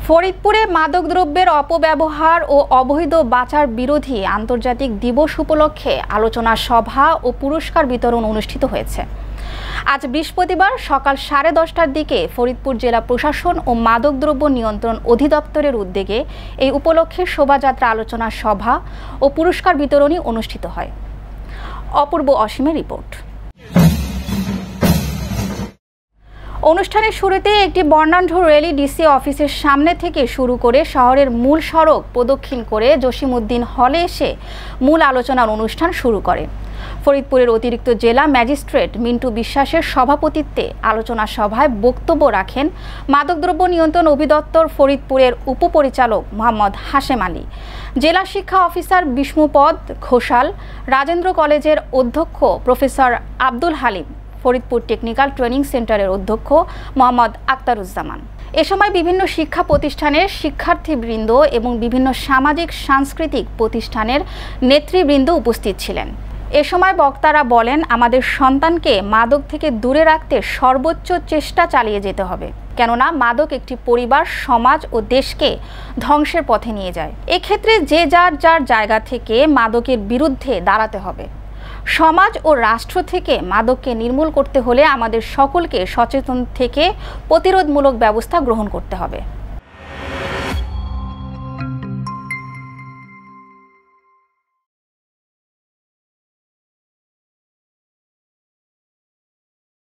ফরিদপুরে মাদকদ্রব্যের অপব্যবহার ও অবৈধ পাচার বিরোধী আন্তর্জাতিক দিবস উপলক্ষে আলোচনা সভা ও পুরস্কার বিতরণ অনুষ্ঠিত হয়েছে। আজ বৃহস্পতিবার সকাল 10:30টার দিকে ফরিদপুর জেলা প্রশাসন ও মাদকদ্রব্য নিয়ন্ত্রণ অধিদপ্তরের উদ্যোগে এই উপলক্ষে শোভাযাত্রা, আলোচনা সভা ও পুরস্কার বিতরণী অনুষ্ঠিত হয়। অপূর্ব অসীমের রিপোর্ট। অনুষ্ঠানের শুরুতে একটি বর্ণাঢ্য র্যালি ডিসি অফিসের সামনে থেকে শুরু করে শহরের মূল সড়ক প্রদক্ষিণ করে জসিমউদ্দিন হলে এসে মূল আলোচনার অনুষ্ঠান শুরু করে। ফরিদপুরের অতিরিক্ত জেলা ম্যাজিস্ট্রেট মিন্টু বিশ্বাসের সভাপতিত্বে আলোচনা সভায় বক্তব্য রাখেন মাদকদ্রব্য নিয়ন্ত্রণ অধিদপ্তর ফরিদপুরের উপপরিচালক মোহাম্মদ হাশেম আলী, জেলা শিক্ষা অফিসার বিষ্ণুপদ ঘোষাল, রাজেন্দ্র কলেজের অধ্যক্ষ professor Abdul Halim, Faridpur technical training সেন্টারের অধ্যক্ষ মোহাম্মদ আক্তারুজ্জামান। এ সময় বিভিন্ন শিক্ষা প্রতিষ্ঠানের শিক্ষার্থীবৃন্দ এবং বিভিন্ন সামাজিক সাংস্কৃতিক প্রতিষ্ঠানের নেতৃবৃন্দ উপস্থিত ছিলেন। এ সময় বক্তারা বলেন, আমাদের সন্তানকে মাদক থেকে দূরে রাখতে সর্বোচ্চ চেষ্টা চালিয়ে যেতে হবে, কেননা মাদক একটি পরিবার, সমাজ ও দেশকে ধ্বংসের পথে নিয়ে যায়। এক্ষেত্রে যে যার জায়গা থেকে মাদকের বিরুদ্ধে দাঁড়াতে হবে। সমাজ ও রাষ্ট্র থেকে মাদককে নির্মূল করতে হলে আমাদের সকলকে সচেতন থেকে প্রতিরোধমূলক ব্যবস্থা গ্রহণ করতে হবে।